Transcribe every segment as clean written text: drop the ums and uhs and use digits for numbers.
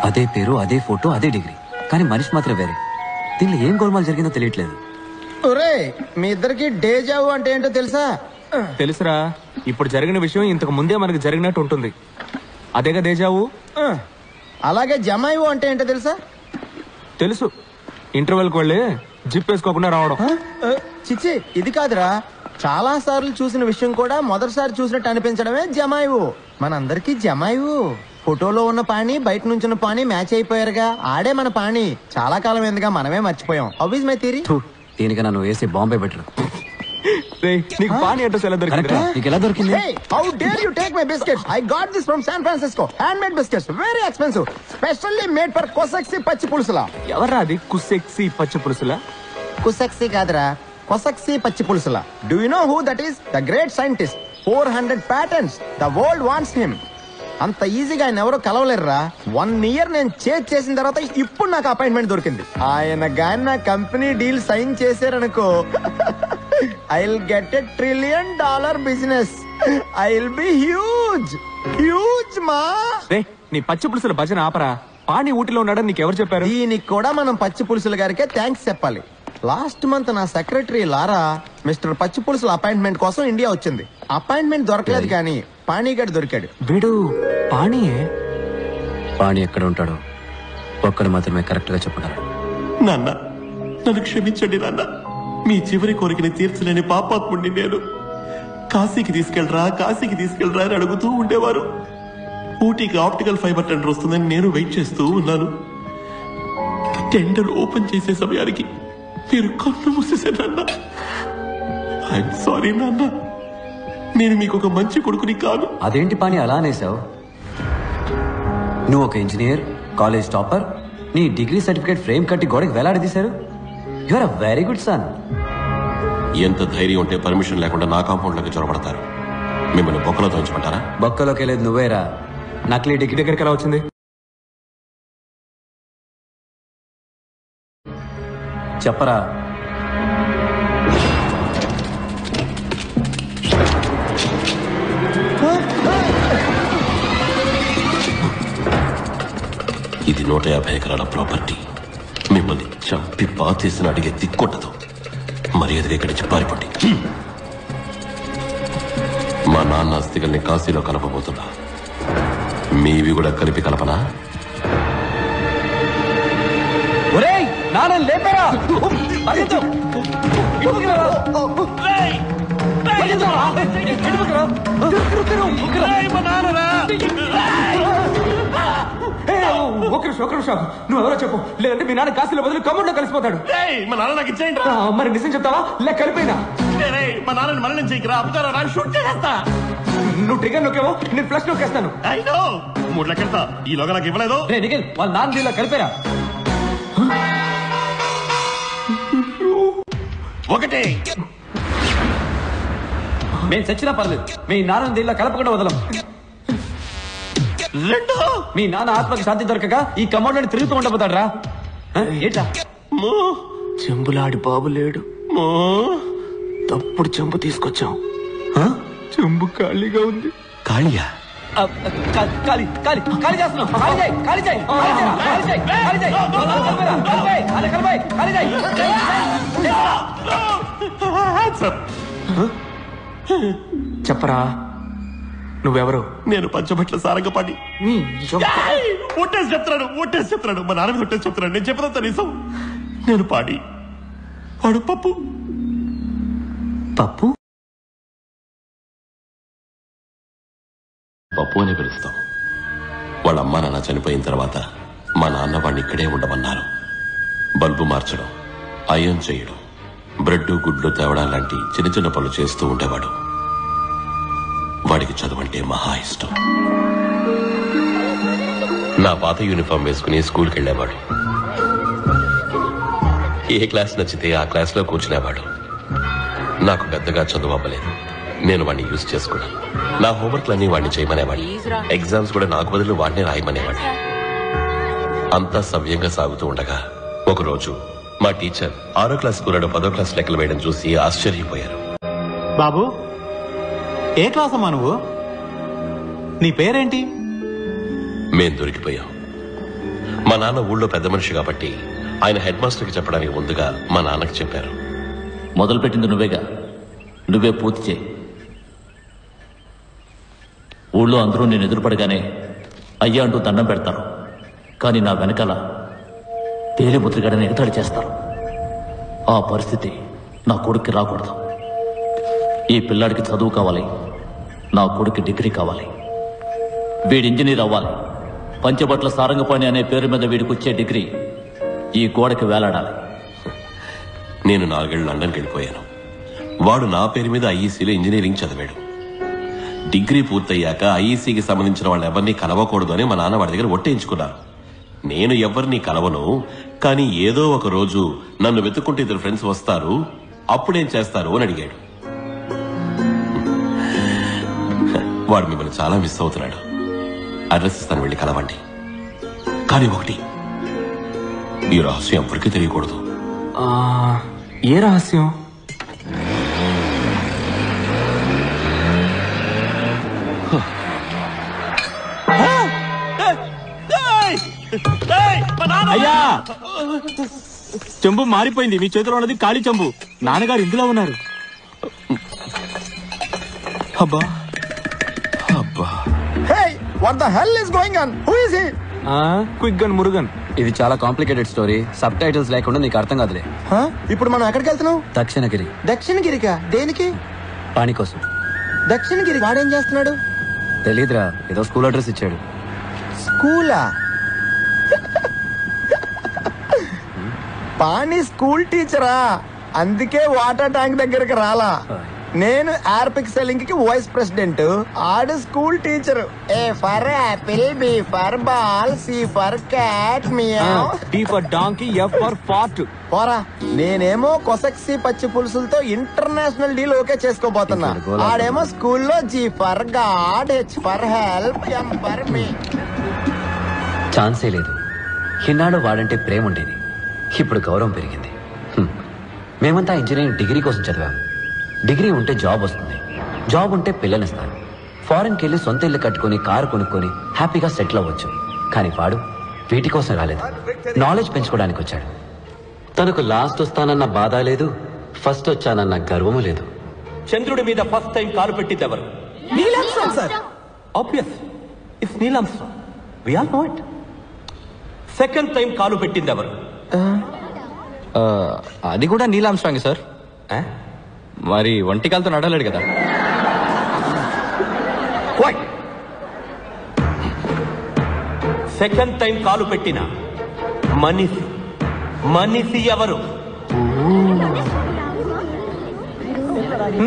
అదే పేరు, అదే ఫోటో, అదే డిగ్రీ, కానీ మనిషి మాత్రం వేరే. దీనిలో ఏం గోల్మాల్ జరిగిందో తెలియట్లేదు. మీ ఇద్దరికి డేజావు అంటే ఏంటో తెలుసా? తెలుసురా. ఇప్పుడు జరిగిన విషయం ఇంతకు ముందే మనకు జరిగినట్టు ఉంటుంది. అదేగా డేజావు. అలాగే జమాయివు అంటే ఏంటో తెలుసా? తెలుసు. ఇంటర్వెల్కి వెళ్ళి జిప్ వేసుకోకుండా రావడం. చిచ్చి, ఇది కాదురా. చాలా సార్లు చూసిన విషయం కూడా మొదటిసారి చూసినట్టు అనిపించడమే జమాయివు. మనందరికీ జమాయివు. ఫోటోలో ఉన్న పాణి, బయట నుంచి పాణి మ్యాచ్ అయిపోయారుగా. ఆడే మన పాణి. చాలా కాలం ఎందుగా మనమే మర్చిపోయాం. How is my theory? దీనికన్నా నువ్వు వేసే బాంబే బెటర్. నీకు పాణి అడ్రస్ ఎలా దొరికింది? నీకు ఎలా దొరికింది? How dare you take my biscuits? I got this from San Francisco. Handmade biscuits, very expensive, specially made for Kosaksi పచ్చి పులుసులా. ఎవరా అది? కుసెక్సి పచ్చి పులుసులా? కుసెక్సి కాదురా, కొసక్సి పచ్చి పులుసులా. Do you know who that is? The great scientist. 400 patents. The world wants him. అంత ఈజీగా ఆయన ఎవరో కలవలేరురా. 1 year నేను చేసిన తర్వాత ఇప్పుడు నాకు అపాయింట్మెంట్ దొరికింది. ఆయన గాని నా కంపెనీ డీల్ సైన్ చేశారనుకో, I'll get $1 trillion business. I'll be huge. Huge మా. నీ పచ్చి పులుసుల భజన ఆపరా. పాణి ఊటిలో ఉన్నాడని నీకెవరు చెప్పారు? దీనికి కూడా మనం పచ్చి పులుసుల గారికే థ్యాంక్స్ చెప్పాలి. లాస్ట్ మంత్ నా సెక్రటరీ లారా మిస్టర్ పచ్చి పులుసుల అపాయింట్మెంట్ కోసం ఇండియా వచ్చింది. అపాయింట్మెంట్ దొరకలేదు కానీ పాణిగాడు దొరికాడు. వీడు పాణియే. పాణి ఎక్కడ ఉంటాడో ఒక్కడు మాత్రమే కరెక్ట్ గా చెప్పగలడు. నాన్న, నన్ను క్షమించండి నాన్న. మీ చివరి కోరికని తీర్చలేని పాపాత్ముడిని నేను. కాశీకి తీసుకెళ్ళరా అని అడుగుతూ ఉండేవారు. ఊటీకి ఆప్టికల్ ఫైబర్ టెండర్ వస్తుందని నేను వెయిట్ చేస్తూ ఉన్నాను. టెండర్ ఓపెన్ చేసే సమయానికి మీరు కన్ను మూసేశారన్న. ఐఎమ్ సారీ నాన్న. నేను మీకు ఒక మంచి కొడుకుని కాదు. అదేంటి పాణి అలా అనేసావు? నువ్వు ఒక ఇంజనీర్, కాలేజ్ టాపర్, నీ డిగ్రీ సర్టిఫికేట్ ఫ్రేమ్ కట్టి గోడకి వేలాడదీశారు. You are a very good son. ఎంత ధైర్యం ఉంటే పర్మిషన్ లేకుండా నా కాంపౌండ్ లోకి చొరబడతారు? మిమ్మల్ని బొక్కలో తోంచమంటారా? బొక్కలోకి లేదు నువ్వేరా. నకిలీ డిగ్రీ దగ్గరికి ఎలా వచ్చింది? చెప్పరా. ఇది 150 ఎకరాల ప్రాపర్టీ. మిమ్మల్ని చంపి పాతేసిన అడిగే దిక్కుండదు. మర్యాదగా ఇక్కడి నుంచి పారిపోండి. మా నాన్న అస్థికల్ని కాశీలో కలపబోతున్నా. మీవి కూడా కలిపి కలపనా? ఒక నిమిషం, నువ్వెవరో చెప్పు, లేదంటే మీ నాన్న కాశీలో బదులు కమ్ముడిలో కలిసిపోతాడు. మా నాన్న నాకు ఇచ్చేయండి. మరి నిజం చెప్తావా లేక కలిపోయినా? మా నాన్నని మరణం చేయకరా, అప్పుతారా, షూట్ చేస్తా. నువ్వు ట్రిగర్ నొక్కేవో నేను ఫ్లష్ నొక్కేస్తాను. 3 లెక్కడతా. ఈలోగా నాకు ఇవ్వలేదు. వాళ్ళ నాన్న దీనిలో కలిపారా? ఒకటి. మేము చచ్చినా పర్లేదు, మీ నాన్న దీనిలో కలపకుండా వదలం. 2. మీ నాన్న ఆత్మకి శాంతి దొరకగా ఈ కమౌండ్ లోని తిరుగుతూ ఉండబోతాడు రా. ఏంటా? చెంబులాడి బాబు లేడు. తప్పుడు చెంబు తీసుకొచ్చాం. చెంబు ఖాళీగా ఉంది. ఖాళీయా? ఖాళీ చేస్తున్నాం. చెప్పరా, నువ్వెవరు? నేను పంచబట్ల సారంగపాణి. ఒట్టేసి చెప్తున్నాడు. మా నాన్న మీద ఒట్టేసి చెప్తున్నాడు. నేను చెప్పదంతా నిజం. నేను పాడి, వాడు పప్పు. పప్పు అని పిలుస్తాం. వాళ్ళ అమ్మ నాన్న చనిపోయిన తర్వాత మా నాన్న వాడిని ఇక్కడే ఉండమన్నారు. బల్బు మార్చడం, అయం చేయడం, బ్రెడ్ గుడ్లు తేవడం లాంటి చిన్న చిన్న పనులు చేస్తూ ఉండేవాడు. వాడికి చదువంటే మహా ఇష్టం. నా పాత యూనిఫామ్ వేసుకుని స్కూల్కి వెళ్ళేవాడు. ఏ క్లాస్ నచ్చితే ఆ క్లాస్ లో కూర్చునేవాడు. నాకు పెద్దగా చదువు అవ్వలేదు. నేను వాడిని యూజ్ చేసుకున్నాను. నా హోంవర్క్లన్నీ వాడిని చేయమనేవాడిని. ఎగ్జామ్స్ కూడా నాకు బదులు వాడిని రాయమనేవాడిని. అంతా సవ్యంగా సాగుతూ ఉండగా ఒకరోజు మా టీచర్ 6వ క్లాస్ కూరడు 10వ క్లాస్ లెక్కలు వేయడం చూసి ఆశ్చర్యపోయారు. బాబు, ఏ క్లాస్ అమ్మా నువ్వు? నీ పేరేంటి? మేం దొరికిపోయాం. మా నాన్న ఊళ్ళో పెద్ద మనిషి కాబట్టి ఆయన హెడ్ మాస్టర్కి చెప్పడానికి ముందుగా మా నాన్నకి చెప్పారు. మొదలుపెట్టింది నువ్వేగా, నువ్వే పూర్తి చేయి. ఊళ్ళో అందరూ నేను ఎదురుపడగానే అయ్యా అంటూ దండం పెడతారు, కానీ నా వెనకాల తేలిముద్రగడని ఎగతాళి చేస్తారు. ఆ పరిస్థితి నా కొడుక్కి రాకూడదు. ఈ పిల్లాడికి చదువు కావాలి, నా కొడుక్కి డిగ్రీ కావాలి. వీడి ఇంజనీర్ అవ్వాలి. పంచబట్ల సారంగపాణి అనే పేరు మీద వీడికి వచ్చే డిగ్రీ ఈ గోడకి వేలాడాలి. నేను 4 ఏళ్ళు లండన్కి వెళ్ళిపోయాను. వాడు నా పేరు మీద ఐఈసీలో ఇంజనీరింగ్ చదివాడు. డిగ్రీ పూర్తయ్యాక ఐఈసీకి సంబంధించిన వాళ్ళని ఎవరిని కలవకూడదు అని మా నాన్న వాడి దగ్గర ఒట్టేయించుకున్నారు. నేను ఎవరిని కలవను, కానీ ఏదో ఒక రోజు నన్ను వెతుక్కుంటే 2 ఫ్రెండ్స్ వస్తారు, అప్పుడేం చేస్తారు అని అడిగాడు. వాడు మిమ్మల్ని చాలా మిస్ అవుతున్నాడు. అడ్రస్ ఇస్తాను, వెళ్ళి కలవండి. కానీ ఒకటి, ఈ రహస్యం ఎవరికీ తెలియకూడదు. ఏ రహస్యం? అయ్యా, చెంబు మారిపోయింది. మీ చేతిలో ఉన్నది ఖాళీ చెంబు. నాన్నగారు ఇందులో ఉన్నారు. అబ్బా అబ్బా, Hey, what the hell is going on? Who is he? Quick gun Murugan. ఇది చాలా కాంప్లికేటెడ్ స్టోరీ. సబ్ టైటిల్స్ లేకుండా నీకు అర్థం కాదులే. ఇప్పుడు మనం ఎక్కడికి వెళ్తున్నాం? దక్షిణగిరి. దక్షిణగిరికా? దేనికి? పాణి కోసం. దక్షిణగిరి వాడేం చేస్తున్నాడు? తెలీదురా, ఏదో స్కూల్ అడ్రస్ ఇచ్చాడు. స్కూలా? పాణి స్కూల్ టీచరా? అందుకే వాటర్ ట్యాంక్ దగ్గరికి రాలా. నేను ఆర్పిక్ సెల్లింగ్ కి వైస్ ప్రెసిడెంట్, ఆడు school teacher. A for apple, B for ball, C for cat, meow, D for donkey, F for fart. పోరా. నేనేమో కొసక్సి పచ్చి పులుసులతో ఇంటర్నేషనల్ డీల్ ఓకే చేసుకోబోతున్నా. ఆడేమో స్కూల్లో G for god, H for help, M for me. ఛాన్సే లేదు. ఇన్నాడు వాడంటే ప్రేమ ఉండేది, ఇప్పుడు గౌరవం పెరిగింది. మేమంతా ఇంజనీరింగ్ డిగ్రీ కోసం చదివాం. డిగ్రీ ఉంటే జాబ్ వస్తుంది, జాబ్ ఉంటే పిల్లనిస్తాను. ఫారెన్కి వెళ్ళి సొంత ఇల్లు కట్టుకుని కారు కొనుక్కొని హ్యాపీగా సెటిల్ అవ్వచ్చు. కానీ వాడు వీటి కోసం రాలేదు, నాలెడ్జ్ పెంచుకోవడానికి వచ్చాడు. తనకు లాస్ట్ వస్తానన్న బాధ లేదు, ఫస్ట్ వచ్చానన్న గర్వము లేదు. చంద్రుడి మీద ఫస్ట్ టైం కాలు పెట్టింది ఎవరు? Obvious, it's Neil Armstrong. We all know it. Second time కాలు పెట్టింది ఎవరు? అది కూడా నీల్ ఆర్మ్స్ట్రాంగ్ సార్. మరి ఒంటికాలతో నడవలేడు కదా. సెకండ్ టైం కాలు పెట్టిన మనిషి ఎవరు?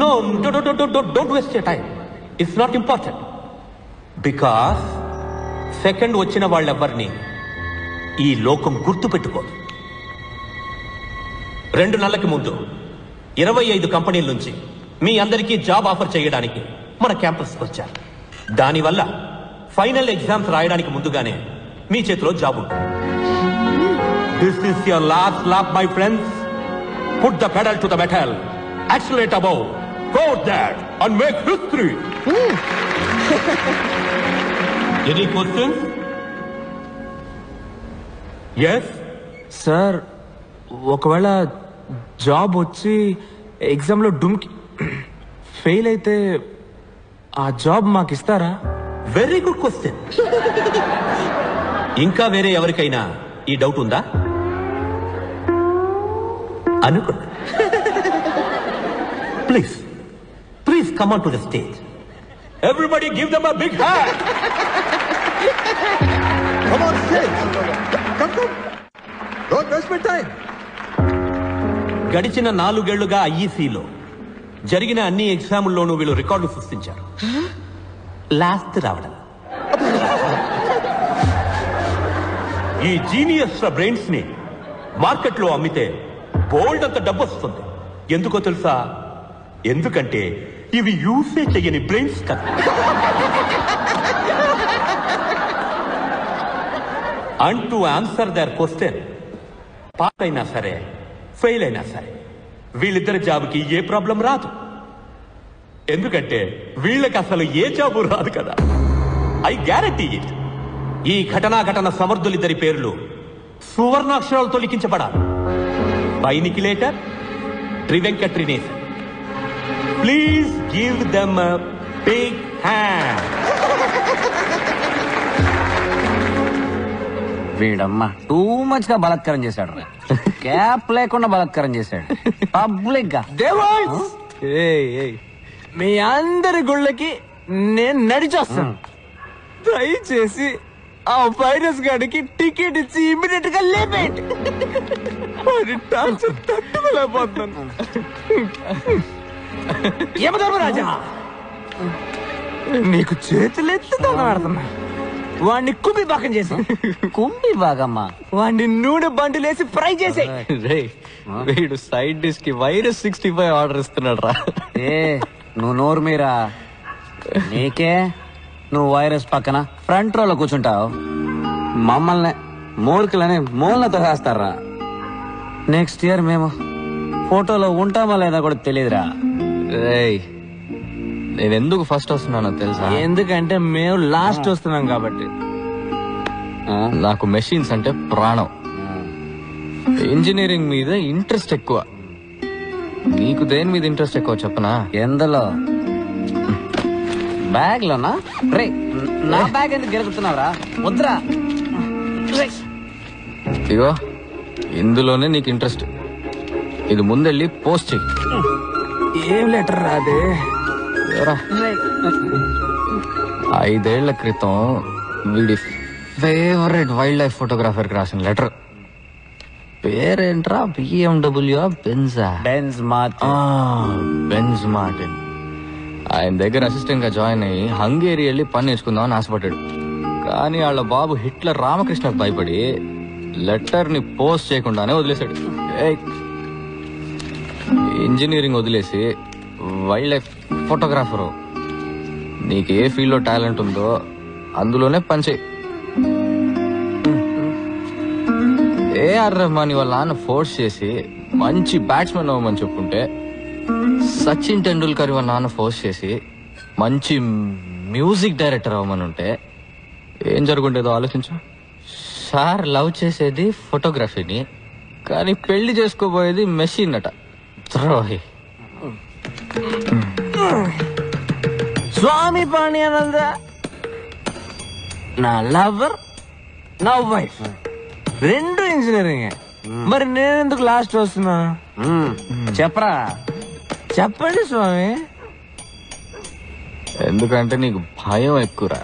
No, don't waste your time. It's not important. Because second వచ్చిన వాళ్ళెవ్వరిని ఈ లోకం గుర్తు పెట్టుకోదు. 2 నెలలకి ముందు 25 కంపెనీల నుంచి మీ అందరికీ జాబ్ ఆఫర్ చేయడానికి మన క్యాంపస్కి వచ్చారు. దానివల్ల ఫైనల్ ఎగ్జామ్స్ రాయడానికి ముందుగానే మీ చేతిలో జాబ్ ఉంటుంది. This is your last lap my friends. Put the pedal to the metal, accelerate above, go that and make history. Any questions? Yes sir, ఒకవేళ జాబ్ వచ్చి ఎగ్జామ్ లో డుమ్కి ఫెయిల్ అయితే ఆ జాబ్ మాకు ఇస్తారా? Very good question. ఇంకా వేరే ఎవరికైనా ఈ డౌట్ ఉందా? అనుకో. Please come on to the stage. Everybody give them a big hand. Come on stage. Come. Don't waste my time. గడిచిన 4 ఏళ్లుగా ఐఈసీలో జరిగిన అన్ని ఎగ్జాముల్లోనూ వీళ్ళు రికార్డు సృష్టించారు. లాస్ట్ రావడం. ఈ జీనియస్ బ్రెయిన్స్ ని మార్కెట్ లో అమ్మితే బోల్డ్ అంత డబ్బు వస్తుంది. ఎందుకో తెలుసా? ఎందుకంటే ఇవి యూసే చెయ్యని బ్రెయిన్స్ కదా. And to answer their question, pass అయినా సరే ఫెయిల్ అయినా సరే వీళ్ళిద్దరి జాబ్కి ఏ ప్రాబ్లం రాదు. ఎందుకంటే వీళ్ళకి అసలు ఏ జాబు రాదు కదా. I guarantee it. ఈ ఘటన సమర్థులిద్దరి పేర్లు సువర్ణాక్షరాలతో లిఖించబడాలి. బైనికిలేటర్, త్రివెంకట్రినేశన్. Please give them a big hand. వీడమ్మా టూ మచ్ గా బలాత్కారం చేశాడు. క్యాప్ లేకుండా బలాత్కారం చేశాడు పబ్లిక్ గా. మీ అందరి గుళ్ళకి నేను నడిచొస్తాను. దయచేసి ఆ వైరస్ గాడికి టికెట్ ఇచ్చి ఇమీడియట్ గా లేపేయండి. తట్టుకోలేకపోతున్నాను. యమధర్మరాజా, నీకు చేతులెత్తి తగలాడుతున్నా. వాడిని కుంభి భాగం చేసి కుంభి భాగమ్మా వాడిని నూనె బండిలేసి ఫ్రై చేసే. వీడు సైడ్ డిష్ కి వైరస్ 65 ఆర్డర్ ఇస్తున్నాడు రా. నువ్వు నోరు మీరా. నీకే నువ్వు వైరస్ పక్కన ఫ్రంట్ రోలో కూర్చుంటావు. మమ్మల్ని మూర్ఖులని మూలనతో రాస్తారా. నెక్స్ట్ ఇయర్ మేము ఫోటోలో ఉంటామా లేదా కూడా తెలియదురా. నేను ఎందుకు ఫస్ట్ వస్తున్నానో తెలుసా? ఎందుకంటే మేము లాస్ట్ వస్తున్నాం కాబట్టి. నాకు మెషిన్స్ అంటే ప్రాణం. ఇంజనీరింగ్ మీద ఇంట్రెస్ట్ ఎక్కువ. నీకు దేని మీద ఇంట్రెస్ట్ ఎక్కువ చెప్పనా? ఎందులో? బ్యాగ్ లోనా? రే నా బ్యాగ్ ఎందుకు గెలుపుతున్నావురా? వద్దురా. ఇగో ఇందులోనే నీకు ఇంట్రెస్ట్. ఇది ముందెళ్ళి పోస్ట్ చెయ్యి. ఏం లెటర్ రాదే? 5 ఏళ్ల క్రితం వీడి ఫేవరెట్ వైల్డ్ లైఫ్ ఫోటోగ్రాఫర్ కి రాసిన లెటర్. పేరేంట్రా? BMW బెంజా? Benz Martin. ఆయన దగ్గర అసిస్టెంట్ గా జాయిన్ అయ్యి హంగేరి వెళ్ళి పని నేర్చుకుందామని ఆశపడ్డాడు. కానీ వాళ్ళ బాబు హిట్లర్ రామకృష్ణకు భయపడి లెటర్ ని పోస్ట్ చేయకుండానే వదిలేశాడు. ఇంజనీరింగ్ వదిలేసి వైల్డ్ లైఫ్ ఫోటోగ్రాఫరు. నీకు ఏ ఫీల్డ్ లో టాలెంట్ ఉందో అందులోనే పనిచేయి. ఏఆర్ రెహమాన్ వాళ్ళ నాన్న ఫోర్స్ చేసి మంచి బ్యాట్స్మెన్ అవ్వమని చెప్పుకుంటే, సచిన్ టెండూల్కర్ వాళ్ళ నాన్న ఫోర్స్ చేసి మంచి మ్యూజిక్ డైరెక్టర్ అవ్వమని ఉంటే ఏం జరుగుండేదో ఆలోచించు. సార్ లవ్ చేసేది ఫోటోగ్రఫీని, కానీ పెళ్లి చేసుకోబోయేది మెషిన్ అట. ద్రోహి. స్వామి పాణ్యానంద నా లవర్, నా వైఫ్ రెండు ఇంజనీరింగ్. మరి నేనెందుకు లాస్ట్ వస్తున్నా? చెప్పరా. చెప్పండి స్వామి. ఎందుకంటే నీకు భయం ఎక్కువరా.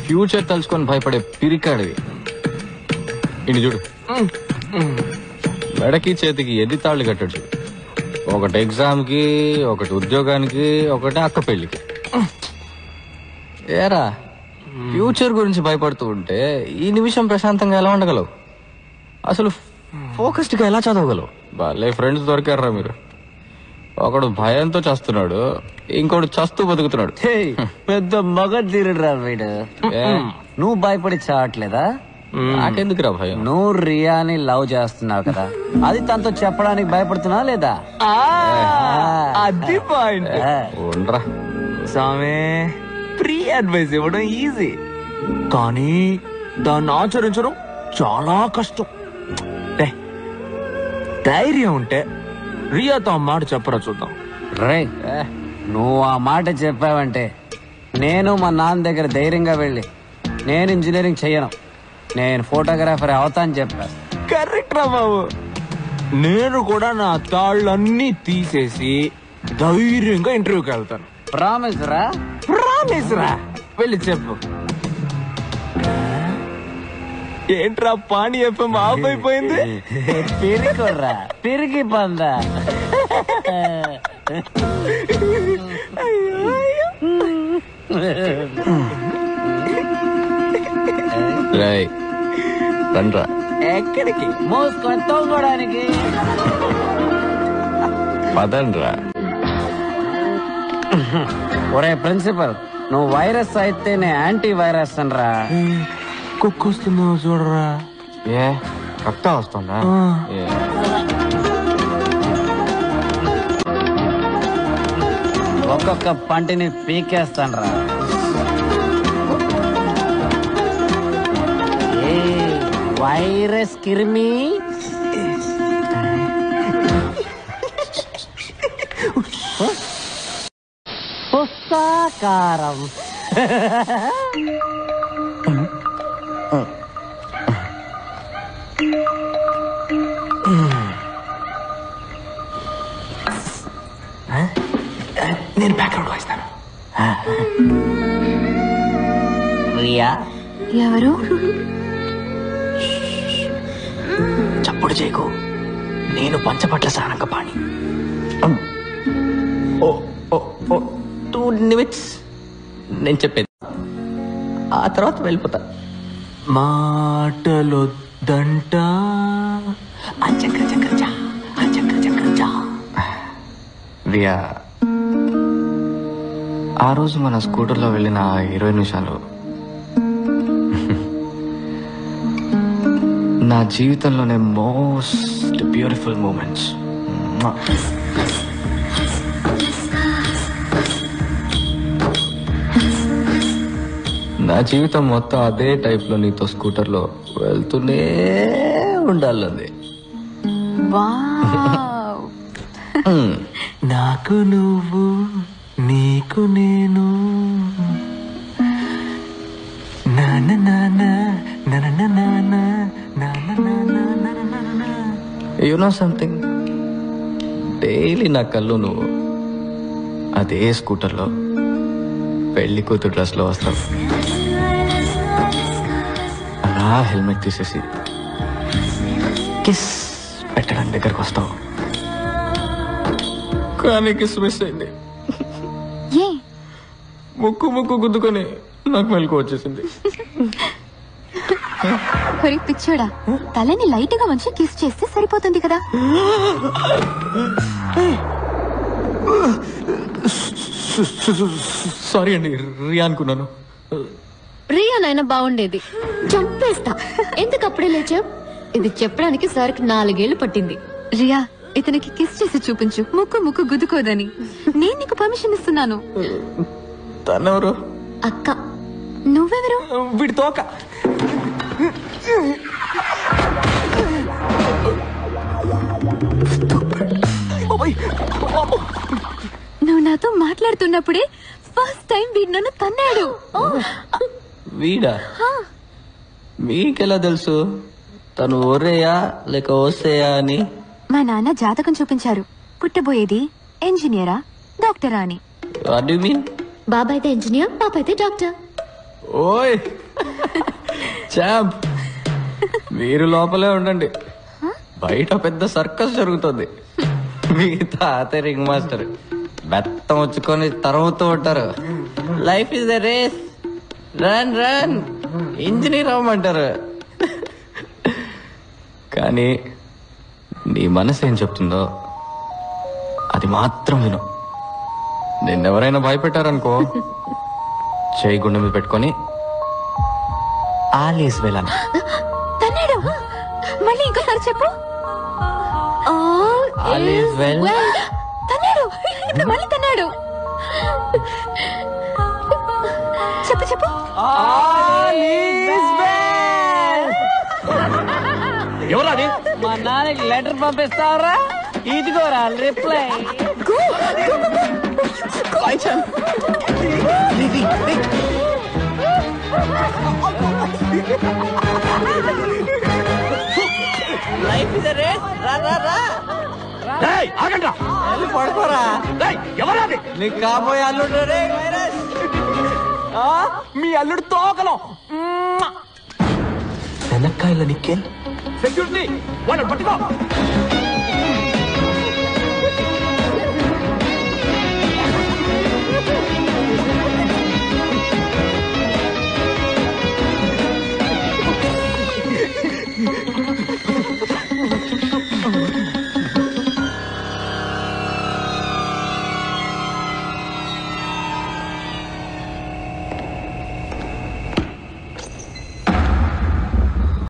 ఫ్యూచర్ తలుచుకొని భయపడే పిరికాడివి. ఇటు చూడు, మెడకి చేతికి ఎది తాళ్ళు కట్టాడు చూడు. ఒకటి ఎగ్జామ్ కి, ఒకటి ఉద్యోగానికి, ఒకటి అక్క పెళ్లికి. ఏరా ఫ్యూచర్ గురించి భయపడుతూ ఉంటే ఈ నిమిషం ప్రశాంతంగా ఎలా ఉండగలవు? అసలు ఫోకస్డ్ గా ఎలా చదవగలవు? భలే ఫ్రెండ్స్ దొరికారా మీరు. ఒకడు భయంతో చస్తున్నాడు, ఇంకోడు చస్తూ బతుకుతున్నాడు. పెద్ద మగ తీరుడురా వీడు. నువ్వు భయపడి చావట్లేదా? నాకెందుకురా భయం? నువ్వు రియాని లవ్ చేస్తున్నావు కదా, అది తనతో చెప్పడానికి భయపడుతున్నా లేదా? అది పాయింట్. ఉండరా స్వామి, ఫ్రీ అడ్వైస్ ఇవ్వడం ఈజీ, కానీ దాన్ని ఆచరించడం చాలా కష్టం. ధైర్యం ఉంటే రియాతో ఆ మాట చెప్పరా చూద్దాం. రే నువ్వు ఆ మాట చెప్పావంటే నేను మా నాన్న దగ్గర ధైర్యంగా వెళ్ళి నేను ఇంజనీరింగ్ చెయ్యను, నేను ఫోటోగ్రాఫర్ అవుతాను చెప్పా. కరెక్ట్ రా బాబు. నేను కూడా నా తాళ్ళన్నీ తీసేసి ధైర్యంగా ఇంటర్వ్యూకి వెళ్తాను. ప్రామిస్ రా? ప్రామిస్ రా. వెళ్ళి చెప్పు. ఏంట్రా పాణి ఎఫ్ఎం ఆఫ్ అయిపోయింది? పిరికొర్రా, పిరికి పందా. రండ్రా. ఎక్కడికి? మోసుకొని తోగడానికి. పదండ్రా. ఒరే ప్రిన్సిపల్, నువ్వు వైరస్ అయితే నేను యాంటీ వైరస్ అనరా. కుక్కొస్తుందో చూడరా. ఏ రక్తం వస్తుందా? ఒక్కొక్క పంటిని పీకేస్తాను రా. ఐరస్ కిర్మి పుస్తకారం. నేను బ్యాక్గ్రౌండ్ వాయిస్తాను. రియా ఎవరు? చప్పుడు చేయకు, నేను పంచపట్ల సారంగపాణి. 2 నిమిట్స్ నేను చెప్పేది, ఆ తర్వాత వెళ్ళిపోతా. మాటలొద్దంట రియా, ఆ రోజు మన స్కూటర్లో వెళ్ళిన 20 నిమిషాలు నా జీవితంలోనే మోస్ట్ బ్యూటిఫుల్ మూమెంట్స్. నా జీవితం మొత్తం అదే టైప్లో నీతో స్కూటర్లో వెళ్తూనే ఉండాలండి. వావ్. నాకు నువ్వు నీకు నేను యు నో సంథింగ్, డైలీ నా కళ్ళు నువ్వు అదే స్కూటర్లో పెళ్లి కూతురు డ్రెస్లో వస్తావు. అలా హెల్మెట్ తీసేసి కిస్ పెట్టడానికి దగ్గరకు వస్తావు. కానీ కిస్ మిస్ అయింది. ఏ ముక్కు గుద్దుకొని నాకు మెలకు వచ్చేసింది. ఒరే పిచ్చోడా, తలని లైట్ గా వంచి కిస్ చేస్తే సరిపోతుంది కదా. సారీ అండి, రియా అనుకున్నాను. రియానైనా బాగుండేది. చంపేస్తా. ఎందుకు అప్పుడే లేచావు? ఇది చెప్పడానికి సార్కి 4 ఏళ్లు పట్టింది. రియా, ఇతనికి కిస్ చేసి చూపించు, ముక్కు గుద్దుకోదని. నేను నీకు పర్మిషన్ ఇస్తున్నాను. తనెవరు? అక్క. నువ్వెవరు? వీడి తోక. నువ్వు నాతో మాట్లాడుతున్నప్పుడే ఫస్ట్ టైం వీడు నన్ను తన్నాడు. వీడా? మీకెలా తెలుసు తను ఓరేయా లేక ఓసేయా అని? మా నాన్న జాతకం చూపించారు. పుట్టబోయేది ఇంజనీరా డాక్టరా అని. What do you mean? బాబాయ్ అయితే ఇంజనీర్, పాప అయితే డాక్టర్. ఓయ్ చాంప్, మీరు లోపలే ఉండండి, బయట పెద్ద సర్కస్ జరుగుతుంది. మీ తాత రింగ్ మాస్టర్ బెత్తం వచ్చుకొని తరుముతూ ఉంటారు. Life is the race, run run, engineer అవ్వమంటారు. కానీ నీ మనసు ఏం చెప్తుందో అది మాత్రం విను. నిన్నెవరైనా భయపెట్టారనుకో, చేయి గుండె మీద పెట్టుకొని ఆలీస్ వెళ్ళాను. తన్నాడు. మళ్ళీ ఇంకోసారి చెప్పు. All is well. తన్నాడు. ఇప్పుడు మళ్ళీ తన్నాడు. చెప్పు. ఎవరాది? మా నాన్నకి లెటర్ పంపిస్తావరా? ఇదిగోరా రిప్లై. లైఫ్ ఇస్ రే. ఆగండ్రా, పడుకోరా. ఎవరాది? నీకు కాబోయే అల్లుడు రే వైరస్. మీ అల్లుడు తోకలో వెనక్కాయల నిక్కేల్. సెక్యూరిటీ, వాళ్ళని పట్టుకో.